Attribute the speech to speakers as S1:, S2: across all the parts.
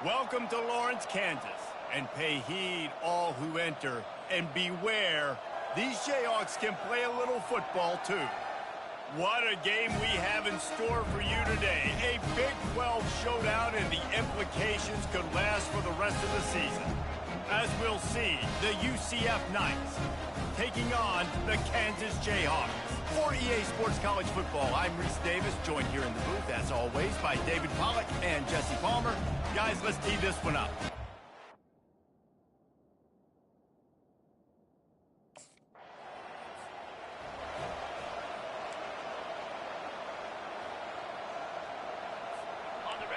S1: Welcome to Lawrence, Kansas, and pay heed all who enter, and beware, these Jayhawks can play a little football too. What a game we have in store for you today. A Big 12 showdown, and the implications could last for the rest of the season. As we'll see, the UCF Knights taking on the Kansas Jayhawks. For EA Sports College Football, I'm Reese Davis, joined here in the booth, as always, by David Pollack and Jesse Palmer. Guys, let's tee this one up.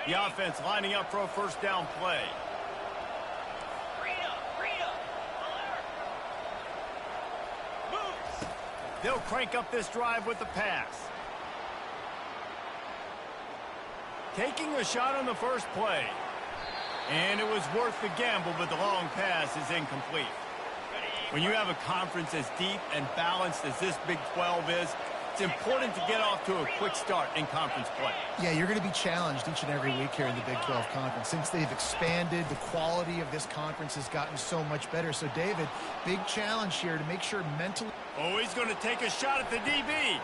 S1: The offense lining up for a first down play. They'll crank up this drive with the pass. Taking a shot on the first play. And it was worth the gamble, but the long pass is incomplete. When you have a conference as deep and balanced as this Big 12 is, it's important to get off to a quick start in conference play.
S2: Yeah, you're going to be challenged each and every week here in the Big 12 Conference. Since they've expanded, the quality of this conference has gotten so much better. So, David, big challenge here to make sure mentally...
S1: Oh, he's going to take a shot at the DB.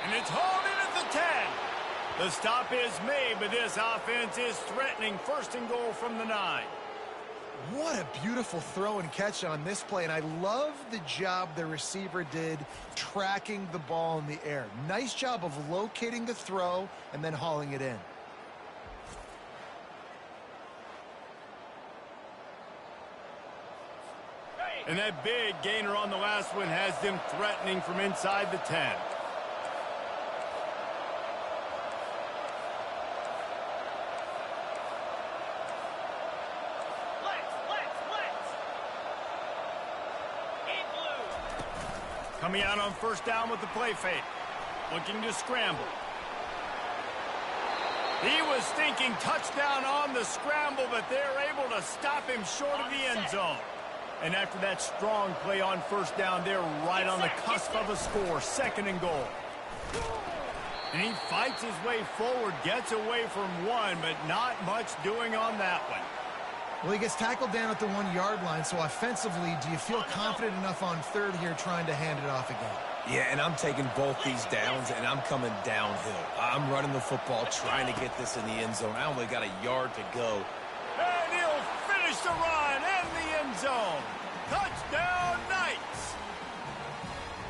S1: And it's hauled in at the 10. The stop is made, but this offense is threatening first and goal from the 9.
S2: What a beautiful throw and catch on this play, and I love the job the receiver did tracking the ball in the air. Nice job of locating the throw and then hauling it in.
S1: And that big gainer on the last one has them threatening from inside the 10. Coming out on first down with the play fake. Looking to scramble. He was thinking touchdown on the scramble, but they're able to stop him short of the end zone. And after that strong play on first down, they're right on the cusp of a score. Second and goal. And he fights his way forward, gets away from one, but not much doing on that one.
S2: Well, he gets tackled down at the 1-yard line, so offensively, do you feel confident enough on third here trying to hand it off again?
S3: Yeah, and I'm taking both these downs, and I'm coming downhill. I'm running the football, trying to get this in the end zone. I only got a yard to go.
S1: And he'll finish the run in the end zone. Touchdown, Knights!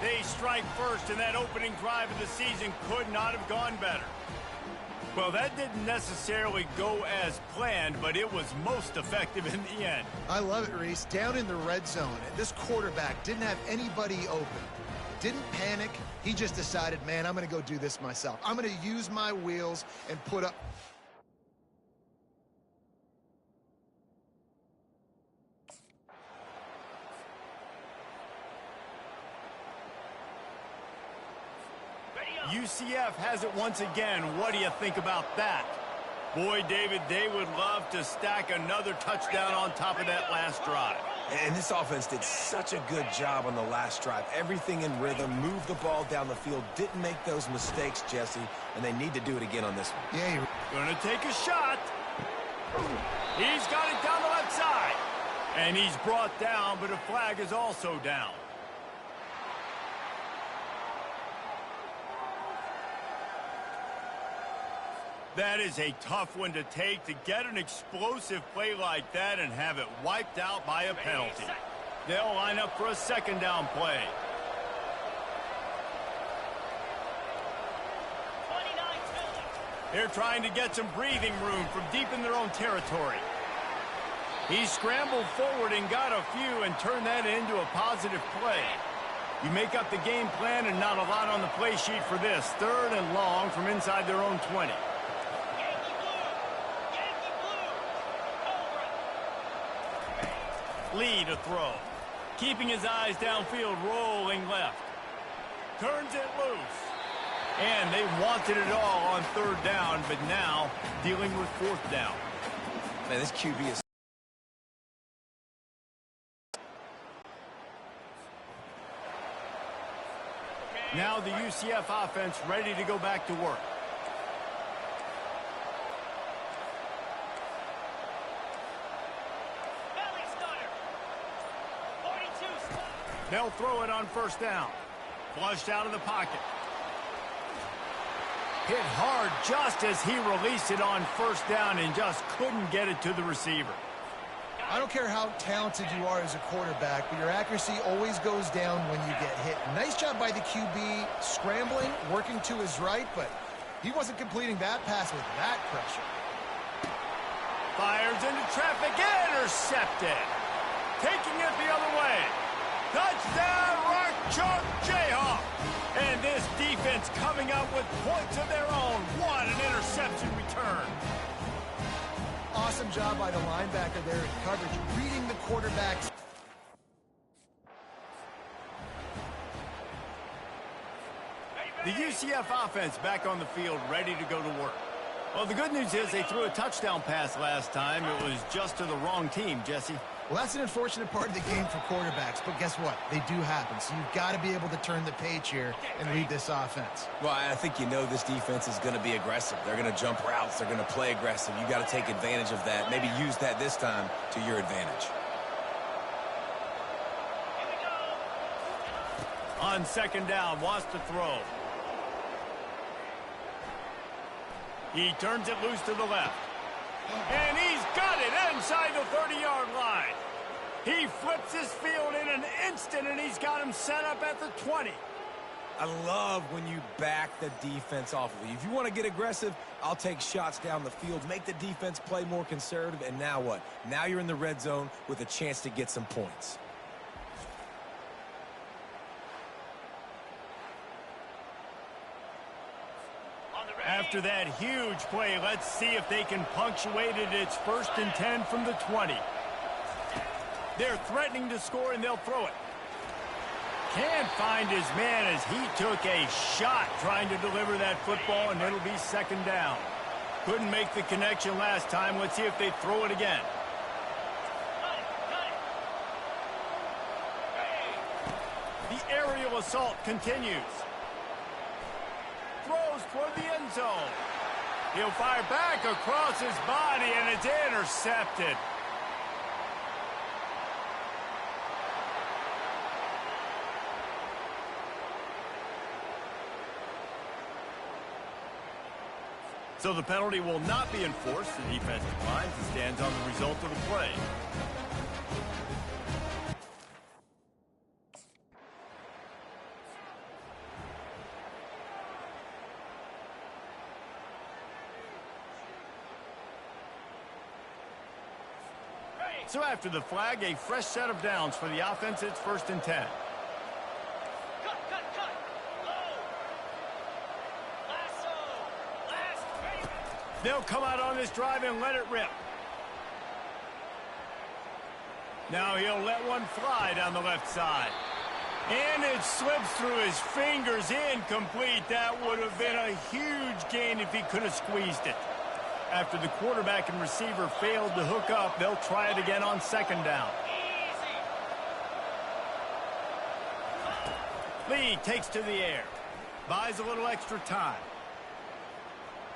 S1: They strike first, and that opening drive of the season could not have gone better. Well, that didn't necessarily go as planned, but it was most effective in the end.
S2: I love it, Reese. Down in the red zone, this quarterback didn't have anybody open. Didn't panic. He just decided, man, I'm going to go do this myself. I'm going to use my wheels and put up...
S1: UCF has it once again. What do you think about that? Boy, David, they would love to stack another touchdown on top of that last drive.
S3: And this offense did such a good job on the last drive. Everything in rhythm, moved the ball down the field, didn't make those mistakes, Jesse, and they need to do it again on this one.
S2: Yeah,
S1: gonna take a shot. He's got it down the left side. And he's brought down, but a flag is also down. That is a tough one to take, to get an explosive play like that and have it wiped out by a penalty. They'll line up for a second down play. They're trying to get some breathing room from deep in their own territory. He scrambled forward and got a few and turned that into a positive play. You make up the game plan and not a lot on the play sheet for this. Third and long from inside their own 20. Lee to throw. Keeping his eyes downfield, rolling left. Turns it loose. And they wanted it all on third down, but now dealing with fourth down.
S3: Man, this QB is...
S1: Now the UCF offense ready to go back to work. They'll throw it on first down. Flushed out of the pocket. Hit hard just as he released it on first down and just couldn't get it to the receiver.
S2: I don't care how talented you are as a quarterback, but your accuracy always goes down when you get hit. Nice job by the QB scrambling, working to his right, but he wasn't completing that pass with that pressure.
S1: Fires into traffic, intercepted. Taking it the other way. Touchdown, Rock Chalk Jayhawk. And this defense coming up with points of their own. What an interception return.
S2: Awesome job by the linebacker there in coverage, reading the quarterback's.
S1: The UCF offense back on the field, ready to go to work. Well, the good news is they threw a touchdown pass last time. It was just to the wrong team, Jesse.
S2: Well, that's an unfortunate part of the game for quarterbacks, but guess what? They do happen, so you've got to be able to turn the page here and read this offense.
S3: Well, I think you know this defense is going to be aggressive. They're going to jump routes. They're going to play aggressive. You've got to take advantage of that. Maybe use that this time to your advantage.
S1: On second down, wants to throw. He turns it loose to the left. And he's got it inside the 30-yard line. He flips his field in an instant, and he's got him set up at the 20.
S3: I love when you back the defense off of you. If you want to get aggressive, I'll take shots down the field, make the defense play more conservative, and now what? Now you're in the red zone with a chance to get some points.
S1: After that huge play, let's see if they can punctuate it. It's 1st and 10 from the 20. They're threatening to score, and they'll throw it. Can't find his man as he took a shot trying to deliver that football, and it'll be second down. Couldn't make the connection last time. Let's see if they throw it again. The aerial assault continues. Throws toward the end zone. He'll fire back across his body, and it's intercepted. So the penalty will not be enforced. The defense declines and stands on the result of the play. So after the flag, a fresh set of downs for the offense. It's 1st and 10. They'll come out on this drive and let it rip. Now he'll let one fly down the left side. And it slips through his fingers, incomplete. That would have been a huge gain if he could have squeezed it. After the quarterback and receiver failed to hook up, they'll try it again on second down. Lee takes to the air. Buys a little extra time.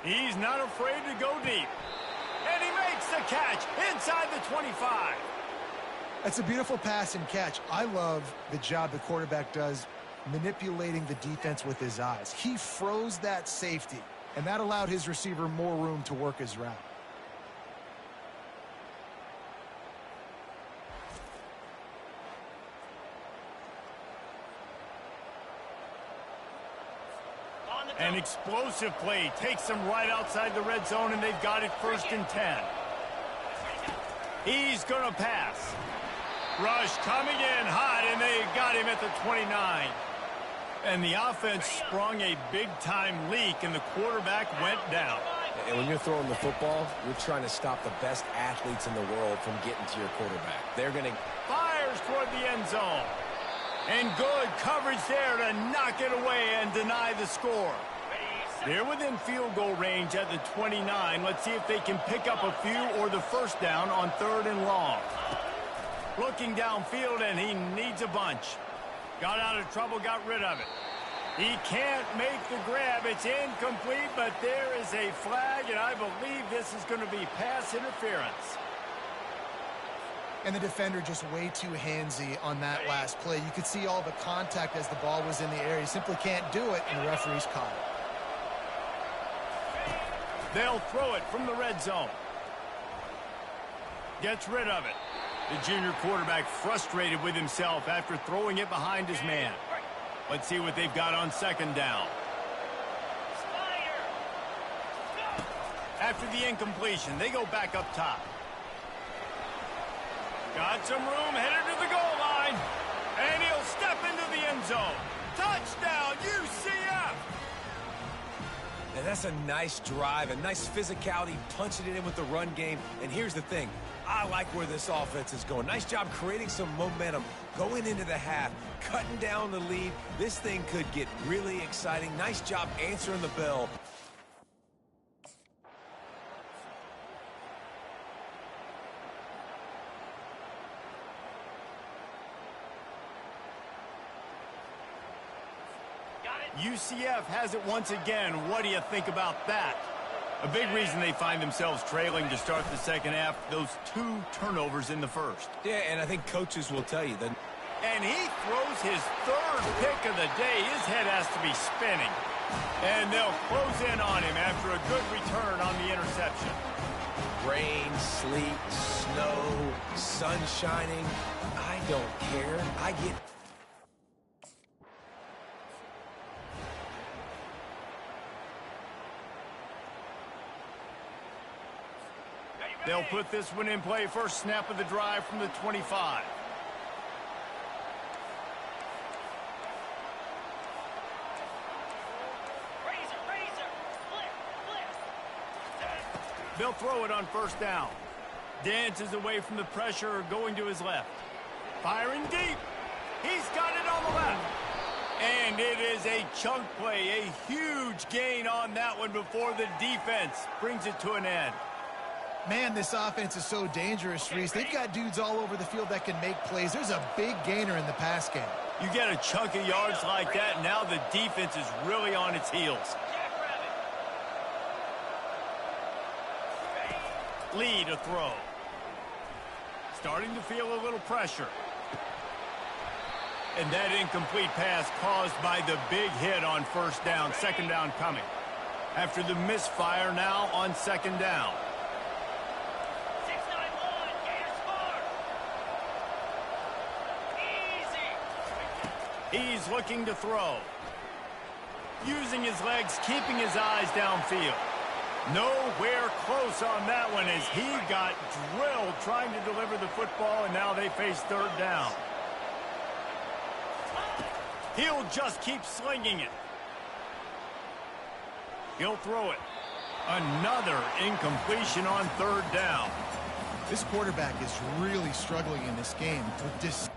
S1: He's not afraid to go deep. And he makes the catch inside the 25.
S2: That's a beautiful pass and catch. I love the job the quarterback does manipulating the defense with his eyes. He froze that safety, and that allowed his receiver more room to work his route.
S1: An explosive play takes them right outside the red zone, and they've got it 1st and 10. He's going to pass. Rush coming in hot, and they got him at the 29. And the offense sprung a big-time leak, and the quarterback went down.
S3: And when you're throwing the football, you're trying to stop the best athletes in the world from getting to your quarterback. They're going to...
S1: Fires toward the end zone. And good coverage there to knock it away and deny the score. They're within field goal range at the 29. Let's see if they can pick up a few or the first down on 3rd and long. Looking downfield, and he needs a bunch. Got out of trouble, got rid of it. He can't make the grab. It's incomplete, but there is a flag, and I believe this is going to be pass interference.
S2: And the defender just way too handsy on that last play. You could see all the contact as the ball was in the air. He simply can't do it, and the referee's caught it.
S1: They'll throw it from the red zone. Gets rid of it. The junior quarterback frustrated with himself after throwing it behind his man. Let's see what they've got on second down. After the incompletion, they go back up top. Got some room, headed to the goal line. And he'll step into the end zone. Touchdown, UCF!
S3: And that's a nice drive, a nice physicality, punching it in with the run game. And here's the thing. I like where this offense is going. Nice job creating some momentum, going into the half, cutting down the lead. This thing could get really exciting. Nice job answering the bell.
S1: UCF has it once again. What do you think about that? A big reason they find themselves trailing to start the second half, those 2 turnovers in the first.
S3: Yeah, and I think coaches will tell you that.
S1: And he throws his 3rd pick of the day. His head has to be spinning. And they'll close in on him after a good return on the interception.
S3: Rain, sleet, snow, sun shining. I don't care. I get...
S1: They'll put this one in play. First snap of the drive from the 25. They'll throw it on first down. Dances away from the pressure, going to his left. Firing deep. He's got it on the left. And it is a chunk play, a huge gain on that one before the defense brings it to an end.
S2: Man, this offense is so dangerous, Reese. They've got dudes all over the field that can make plays. There's a big gainer in the pass game.
S1: You get a chunk of yards like that, and now the defense is really on its heels. Lead a throw. Starting to feel a little pressure. And that incomplete pass caused by the big hit on first down. Second down coming. After the misfire, now on second down. He's looking to throw. Using his legs, keeping his eyes downfield. Nowhere close on that one as he got drilled trying to deliver the football, and now they face third down. He'll just keep slinging it. He'll throw it. Another incompletion on third down.
S2: This quarterback is really struggling in this game with this.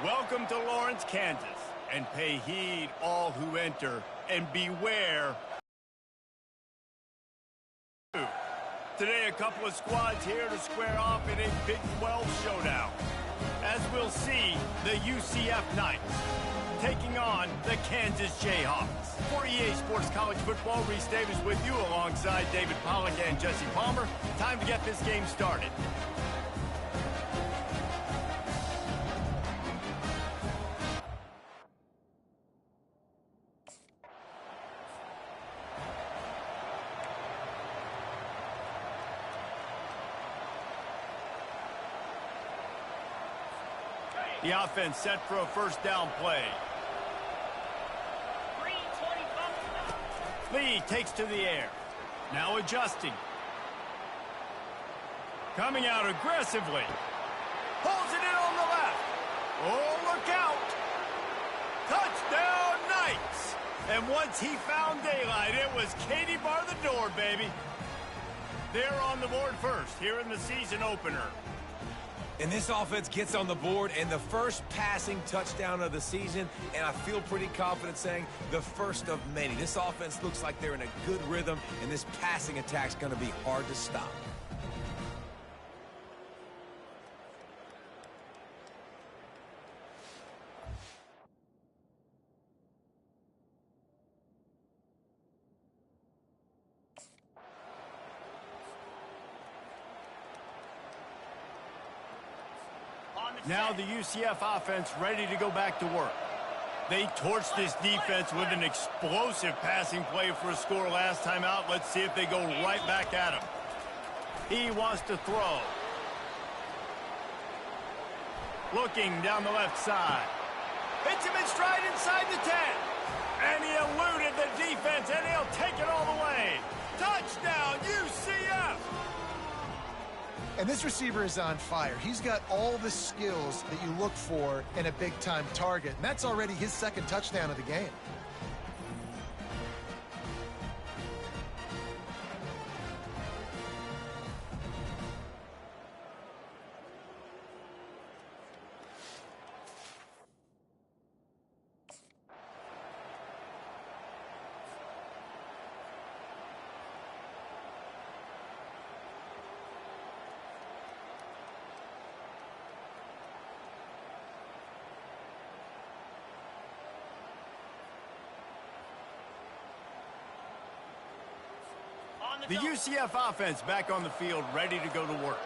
S1: Welcome to Lawrence, Kansas, and pay heed all who enter, and beware. Today, a couple of squads here to square off in a Big 12 showdown. As we'll see, the UCF Knights taking on the Kansas Jayhawks. For EA Sports College Football, Reese Davis with you alongside David Pollack and Jesse Palmer. Time to get this game started. The offense set for a first down play. Lee takes to the air. Now adjusting. Coming out aggressively. Pulls it in on the left. Oh, look out. Touchdown, Knights. And once he found daylight, it was Katie bar the door, baby. They're on the board first here in the season opener.
S3: And this offense gets on the board and the first passing touchdown of the season, and I feel pretty confident saying the first of many. This offense looks like they're in a good rhythm, and this passing attack's going to be hard to stop.
S1: Now the UCF offense ready to go back to work. They torched this defense with an explosive passing play for a score last time out. Let's see if they go right back at him. He wants to throw. Looking down the left side. Hits him in stride inside the 10. And he eluded the defense, and he'll take it all the way. Touchdown, UCF!
S2: And this receiver is on fire. He's got all the skills that you look for in a big-time target. And that's already his second touchdown of the game.
S1: The UCF offense back on the field, ready to go to work.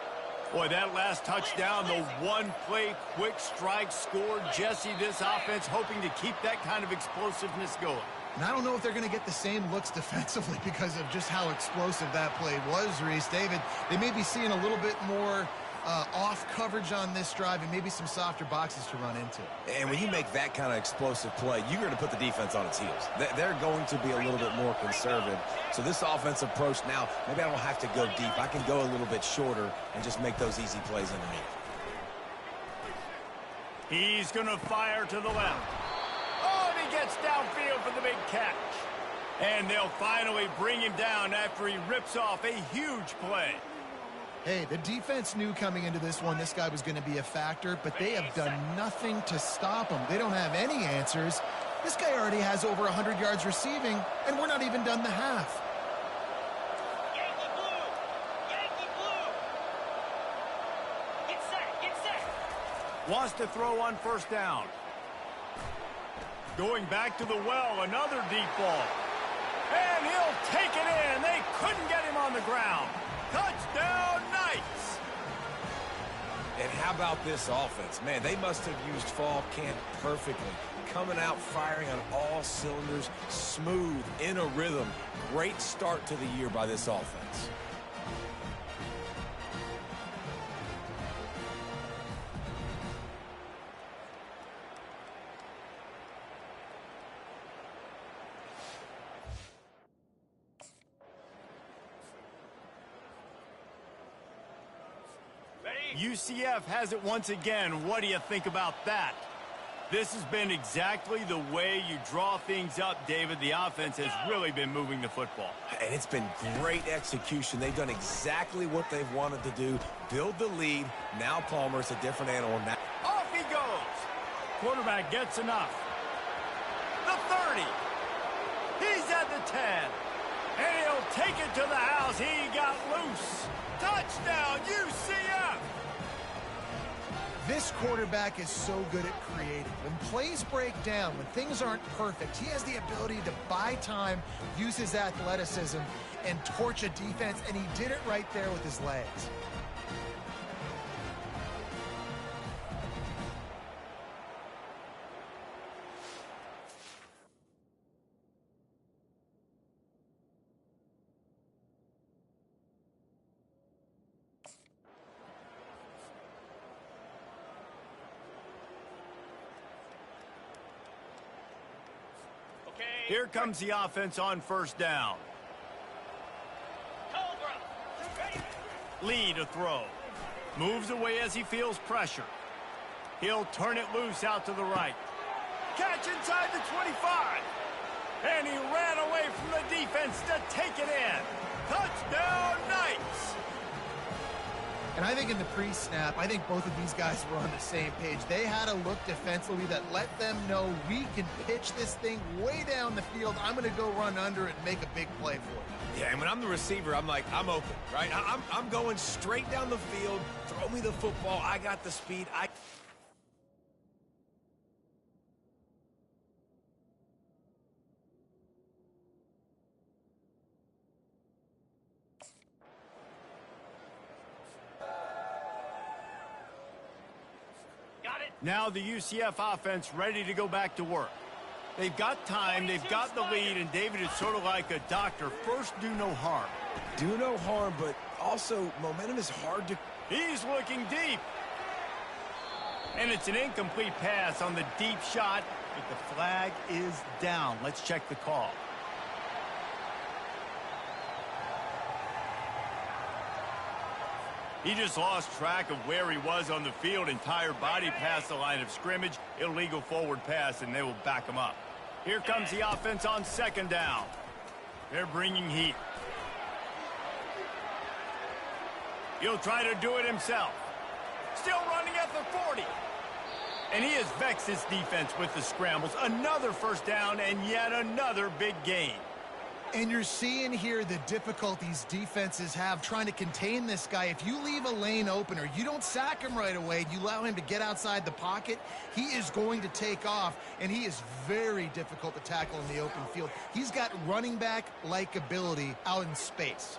S1: Boy, that last touchdown, the one-play quick strike scored. Jesse, this offense hoping to keep that kind of explosiveness going.
S2: And I don't know if they're going to get the same looks defensively because of just how explosive that play was, Reese. David, they may be seeing a little bit more off coverage on this drive and maybe some softer boxes to run into.
S3: And when you make that kind of explosive play, you're going to put the defense on its heels. They're going to be a little bit more conservative. So this offense approach now, maybe I don't have to go deep. I can go a little bit shorter and just make those easy plays underneath.
S1: He's going to fire to the left. Oh, and he gets downfield for the big catch. And they'll finally bring him down after he rips off a huge play.
S2: Hey, the defense knew coming into this one this guy was going to be a factor, but they have done nothing to stop him. They don't have any answers. This guy already has over 100 yards receiving, and we're not even done the half.
S4: Yankee blue! Yankee blue! Get set! Get set!
S1: Wants to throw on first down. Going back to the well, another deep ball. And he'll take it in. They couldn't get him on the ground. Touchdown, Knights!
S3: And how about this offense? Man, they must have used fall camp perfectly. Coming out firing on all cylinders, smooth, in a rhythm. Great start to the year by this offense.
S1: UCF has it once again. What do you think about that? This has been exactly the way you draw things up, David. The offense has really been moving the football.
S3: And it's been great execution. They've done exactly what they've wanted to do. Build the lead. Now Palmer's a different animal. Now
S1: Off he goes. Quarterback gets enough. The 30. He's at the 10. And he'll take it to the house. He got loose. Touchdown, UCF!
S2: This quarterback is so good at creating. When plays break down, when things aren't perfect, he has the ability to buy time, use his athleticism, and torch a defense, and he did it right there with his legs.
S1: Here comes the offense on first down.
S4: Cobra. Ready.
S1: Lee to throw. Moves away as he feels pressure. He'll turn it loose out to the right. Catch inside the 25. And he ran away from the defense to take it in. Touchdown, Knights!
S2: And I think in the pre-snap, I think both of these guys were on the same page. They had a look defensively that let them know we can pitch this thing way down the field. I'm going to go run under it and make a big play for it.
S3: Yeah, and when I'm the receiver, I'm like, I'm open, right? I'm going straight down the field. Throw me the football. I got the speed.
S4: Got it.
S1: Now the UCF offense ready to go back to work. They've got time, they've got the lead, and David is sort of like a doctor. First, do no harm.
S3: Do no harm, but also momentum is hard to...
S1: He's looking deep. And it's an incomplete pass on the deep shot, but the flag is down. Let's check the call. He just lost track of where he was on the field. Entire body past the line of scrimmage. Illegal forward pass, and they will back him up. Here comes the offense on second down. They're bringing heat. He'll try to do it himself. Still running at the 40. And he has vexed his defense with the scrambles. Another first down and yet another big gain.
S2: And you're seeing here the difficulties defenses have trying to contain this guy. If you leave a lane open or you don't sack him right away, you allow him to get outside the pocket, he is going to take off, and he is very difficult to tackle in the open field. He's got running back-like ability out in space.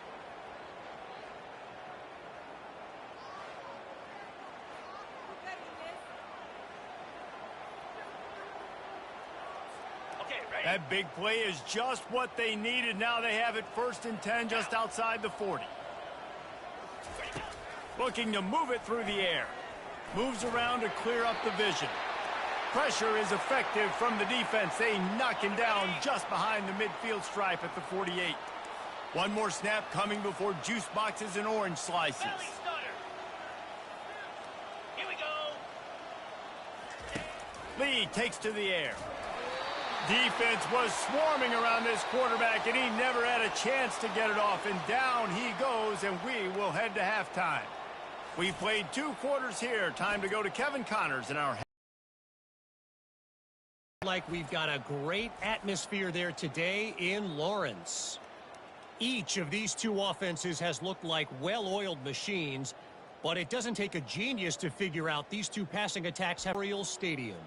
S1: That big play is just what they needed. Now they have it 1st and 10 just outside the 40. Looking to move it through the air. Moves around to clear up the vision. Pressure is effective from the defense. They knock him down just behind the midfield stripe at the 48. One more snap coming before juice boxes and orange slices.
S4: Belly stutter. Here we go.
S1: Lee takes to the air. Defense was swarming around this quarterback, and he never had a chance to get it off. And down he goes, and we will head to halftime. We've played 2 quarters here. Time to go to Kevin Connors in our...
S5: Like we've got a great atmosphere there today in Lawrence. Each of these 2 offenses has looked like well-oiled machines, but it doesn't take a genius to figure out these 2 passing attacks have a real stadium.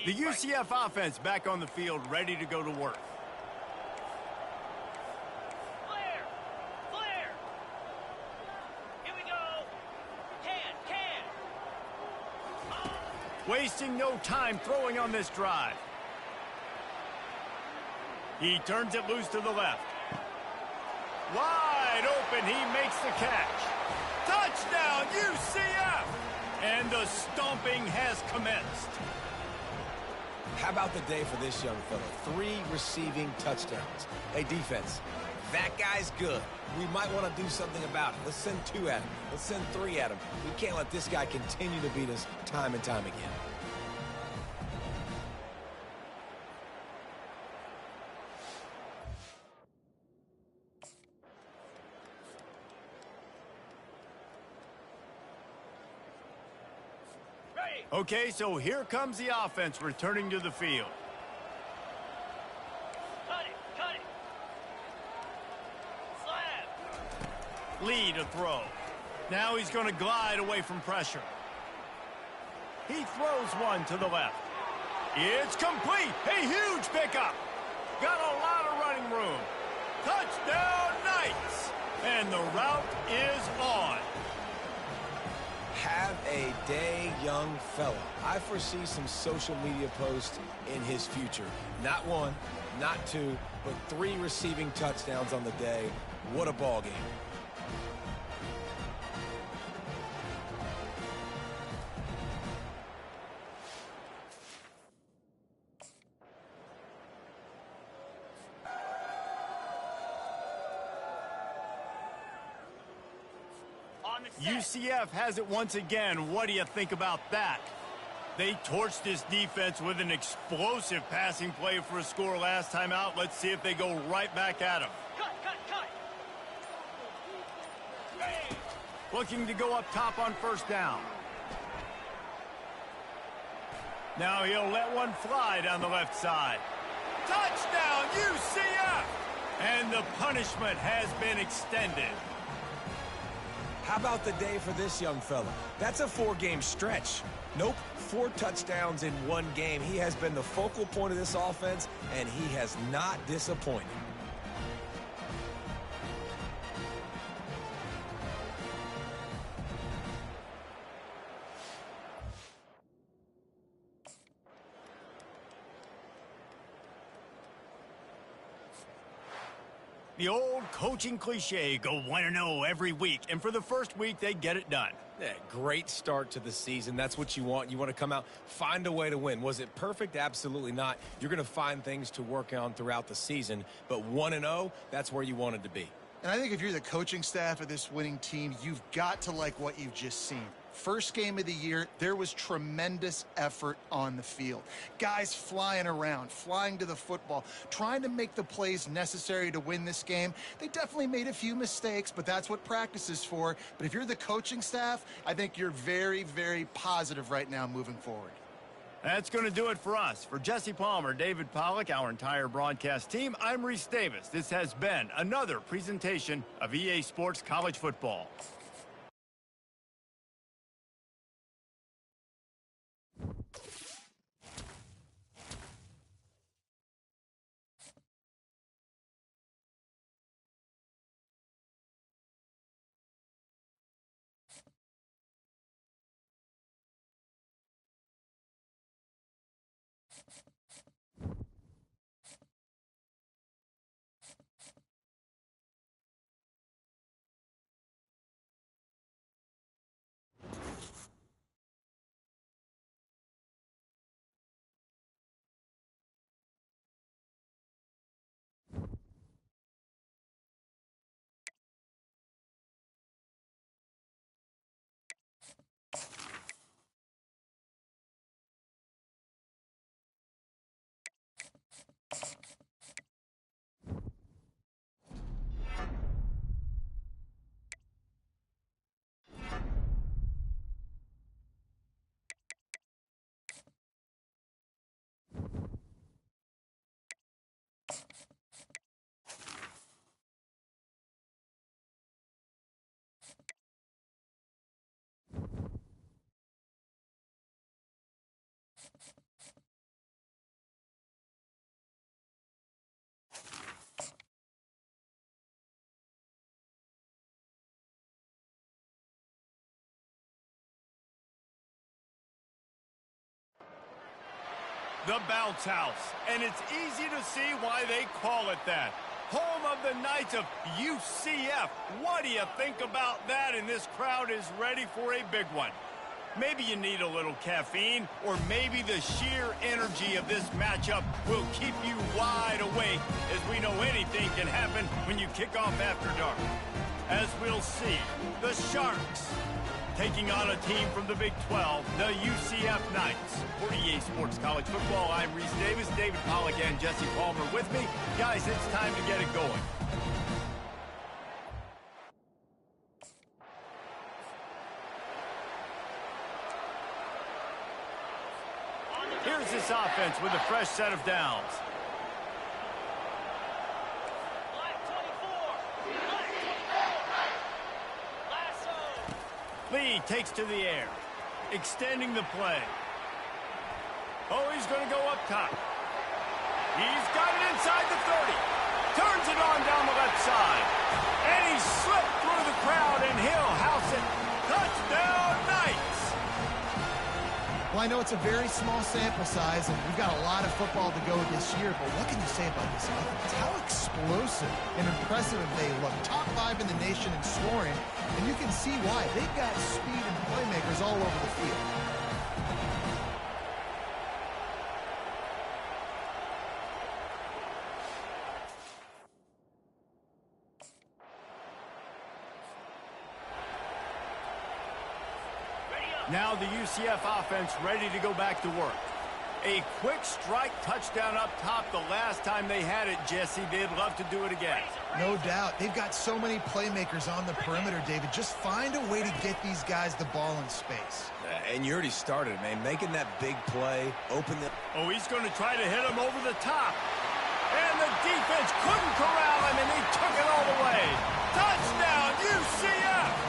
S1: The UCF offense back on the field, ready to go to work.
S4: Flare! Flare! Here we go! Can!
S1: Wasting no time throwing on this drive. He turns it loose to the left. Wide open, he makes the catch. Touchdown, UCF! And the stomping has commenced.
S3: How about the day for this young fella? 3 receiving touchdowns. Hey, defense, that guy's good. We might want to do something about it. Let's send 2 at him. Let's send 3 at him. We can't let this guy continue to beat us time and time again.
S1: Okay, so here comes the offense returning to the field.
S4: Cut it! Slab!
S1: Lead a throw. Now he's going to glide away from pressure. He throws one to the left. It's complete. A huge pickup. Got a lot of running room. Touchdown, Knights. And the route is on.
S3: Have a day, young fella. I foresee some social media posts in his future. Not 1, not 2, but 3 receiving touchdowns on the day. What a ball game.
S1: UCF has it once again. What do you think about that? They torched this defense with an explosive passing play for a score last time out. Let's see if they go right back at him.
S4: Cut! Hey!
S1: Looking to go up top on first down. Now he'll let one fly down the left side. Touchdown, UCF! And the punishment has been extended.
S3: How about the day for this young fella? That's a 4-game stretch. Nope, 4 touchdowns in 1 game. He has been the focal point of this offense, and he has not disappointed.
S1: The old coaching cliche, go 1-0 every week, and for the first week, they get it done.
S3: Yeah, great start to the season. That's what you want. You want to come out, find a way to win. Was it perfect? Absolutely not. You're going to find things to work on throughout the season, but 1-0, that's where you wanted to be.
S2: And I think if you're the coaching staff of this winning team, you've got to like what you've just seen. First game of the year, there was tremendous effort on the field. Guys flying around, flying to the football, trying to make the plays necessary to win this game. They definitely made a few mistakes, but that's what practice is for. But if you're the coaching staff, I think you're very, very positive right now moving forward.
S1: That's going to do it for us. For Jesse Palmer, David Pollack, our entire broadcast team, I'm Reese Davis. This has been another presentation of EA Sports College Football. The bounce house, and it's easy to see why they call it that. Home of the Knights of UCF. What do you think about that? And this crowd is ready for a big one. Maybe you need a little caffeine, or maybe the sheer energy of this matchup will keep you wide awake, as we know anything can happen when you kick off after dark. As we'll see, the Sharks taking on a team from the Big 12, the UCF Knights. For EA Sports College Football, I'm Reese Davis, David Pollack, and Jesse Palmer with me. Guys, it's time to get it going. Here's this offense with a fresh set of downs. Lee takes to the air, extending the play. Oh, he's going to go up top. He's got it inside the 30. Turns it on down the left side. And he slipped through the crowd, and he'll house it. Touchdown, Knights!
S2: Well, I know it's a very small sample size, and we've got a lot of football to go this year, but what can you say about this offense? How explosive and impressive they look. Top 5 in the nation in scoring, and you can see why. They've got speed and playmakers all over the field.
S1: Now the UCF offense ready to go back to work. A quick strike touchdown up top the last time they had it, Jesse. They'd love to do it again.
S2: No doubt. They've got so many playmakers on the perimeter, David. Just find a way to get these guys the ball in space.
S3: And you already started, man. Making that big play, open the...
S1: Oh, he's going to try to hit him over the top. And the defense couldn't corral him, and he took it all the way. Touchdown, UCF!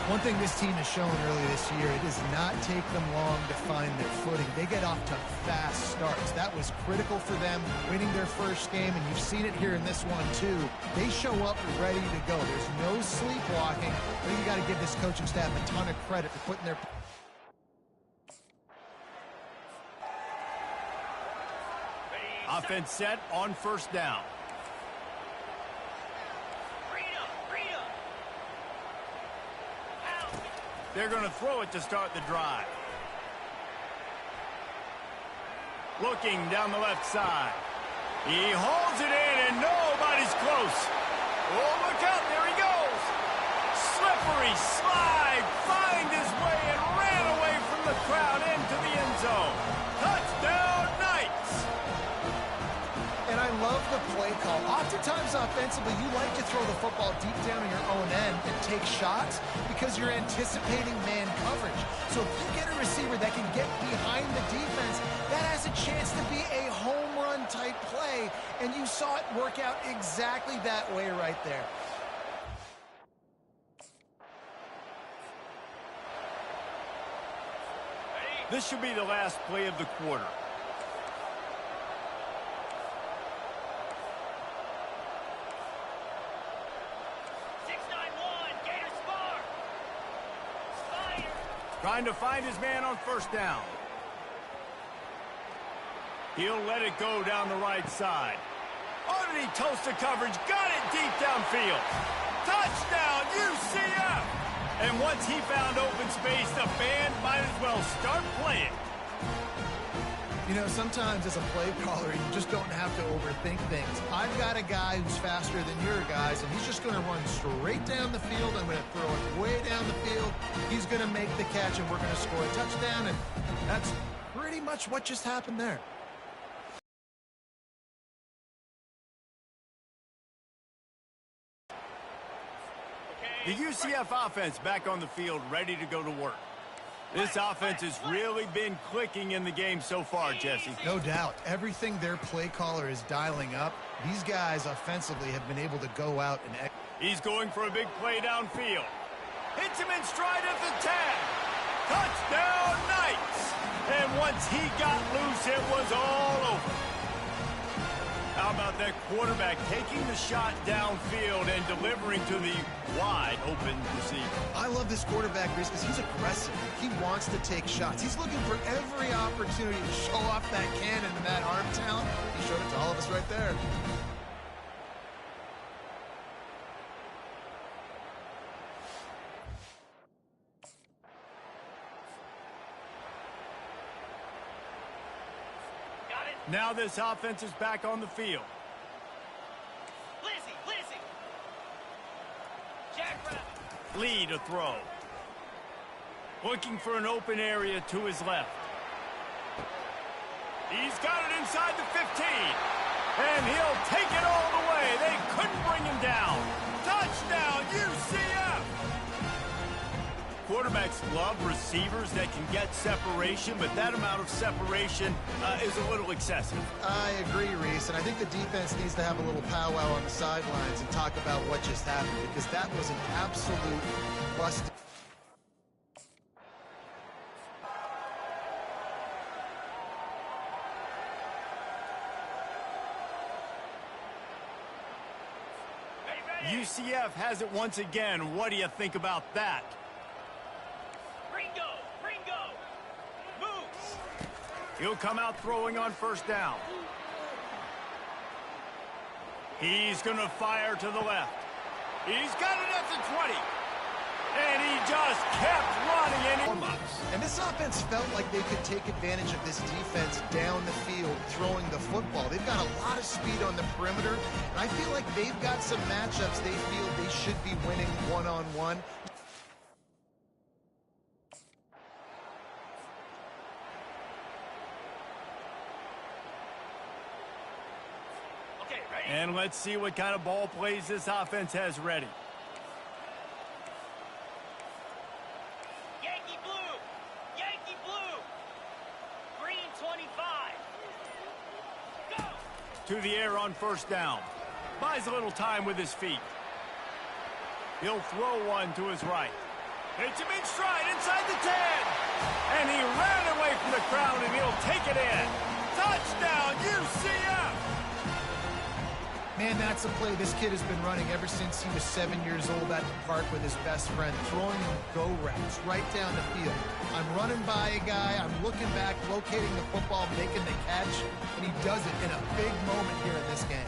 S2: One thing this team has shown earlier this year, it does not take them long to find their footing. They get off to fast starts. That was critical for them winning their first game, and you've seen it here in this one too. They show up ready to go. There's no sleepwalking. I think you got to give this coaching staff a ton of credit for putting their...
S1: Offense set on first down. They're going to throw it to start the drive. Looking down the left side. He hauls it in, and nobody's close. Oh, look out. There he goes. Slippery slide. Find his way and ran away from the crowd into the end zone. Touchdown, Knights.
S2: And I love the play call. Oftentimes offensively, you like to throw the football deep down in your own end and take shots because you're anticipating man coverage. So if you get a receiver that can get behind the defense, that has a chance to be a home run type play. And you saw it work out exactly that way right there.
S1: This should be the last play of the quarter. Trying to find his man on first down. He'll let it go down the right side. Oh, did he toast the coverage? Got it deep downfield. Touchdown, UCF! And once he found open space, the band might as well start playing.
S2: You know, sometimes as a play caller, you just don't have to overthink things. I've got a guy who's faster than your guys, and he's just going to run straight down the field. I'm going to throw it way down the field. He's going to make the catch, and we're going to score a touchdown, and that's pretty much what just happened there.
S1: The UCF offense back on the field, ready to go to work. This offense has really been clicking in the game so far, Jesse.
S2: No doubt. Everything their play caller is dialing up, these guys offensively have been able to go out and...
S1: He's going for a big play downfield. Hits him in stride at the 10. Touchdown, Knights! And once he got loose, it was all over. How about that quarterback taking the shot downfield and delivering to the wide-open receiver?
S2: I love this quarterback, Reese, because he's aggressive. He wants to take shots. He's looking for every opportunity to show off that cannon and that arm talent. He showed it to all of us right there.
S1: Now this offense is back on the field.
S4: Lizzie. Jackrabbit.
S1: Lee to throw. Looking for an open area to his left. He's got it inside the 15. And he'll take it all the way. They couldn't bring him down. Touchdown, UCF! Quarterbacks love receivers that can get separation, but that amount of separation is a little excessive.
S2: I agree, Reese, and I think the defense needs to have a little powwow on the sidelines and talk about what just happened, because that was an absolute bust.
S1: UCF has it once again. What do you think about that?
S4: Ringo. Moves.
S1: He'll come out throwing on first down. He's going to fire to the left. He's got it at the 20. And he just kept running.
S2: And this offense felt like they could take advantage of this defense down the field, throwing the football. They've got a lot of speed on the perimeter, and I feel like they've got some matchups they feel they should be winning one-on-one.
S4: Okay, ready?
S1: And let's see what kind of ball plays this offense has ready.
S4: Yankee blue. Green 25. Go.
S1: To the air on first down. Buys a little time with his feet. He'll throw one to his right. Takes him in stride inside the 10. And he ran away from the crowd, and he'll take it in. Touchdown, UCF!
S2: Man, that's a play this kid has been running ever since he was 7 years old at the park with his best friend, throwing go routes right down the field. I'm running by a guy, I'm looking back, locating the football, making the catch, and he does it in a big moment here in this game.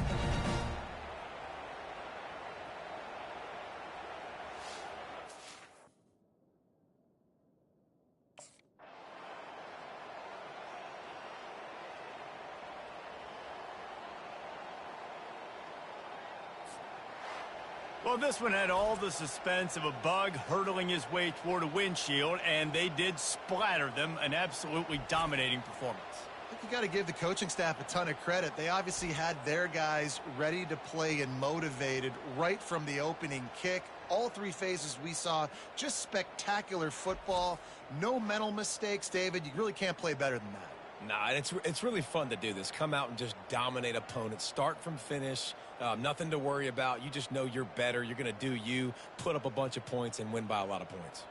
S1: Well, this one had all the suspense of a bug hurtling his way toward a windshield, and they did splatter them. An absolutely dominating performance.
S2: I think you got to give the coaching staff a ton of credit. They obviously had their guys ready to play and motivated right from the opening kick. All three phases we saw, just spectacular football. No mental mistakes, David. You really can't play better than that.
S3: Nah, it's really fun to do this. Come out and just dominate opponents. Start from finish. Nothing to worry about. You just know you're better. You're going to do you, put up a bunch of points, and win by a lot of points.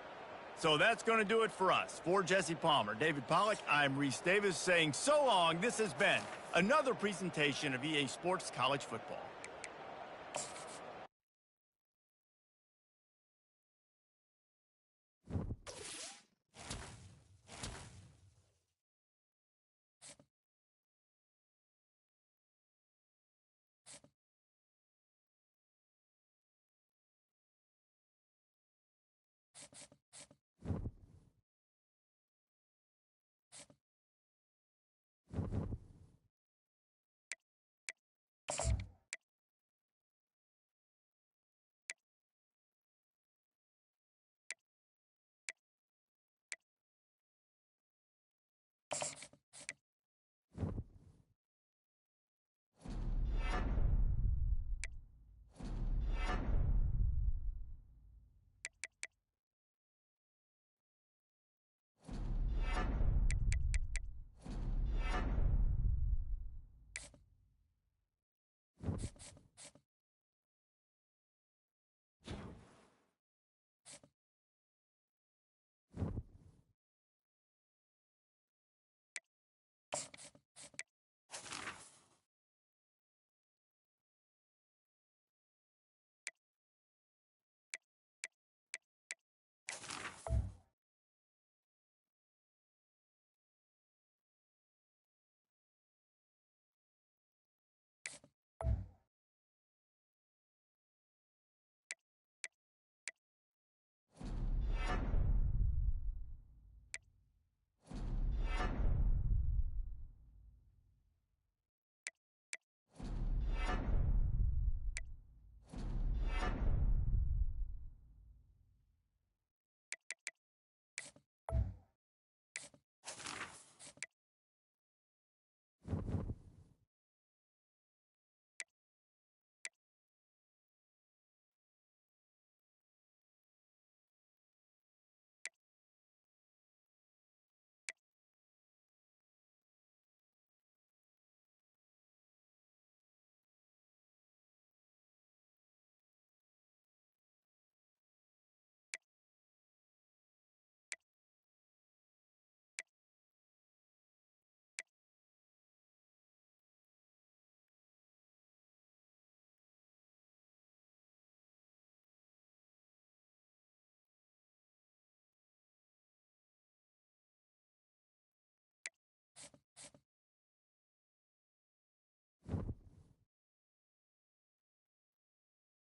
S1: So that's going to do it for us. For Jesse Palmer, David Pollack, I'm Reese Davis saying so long. This has been another presentation of EA Sports College Football.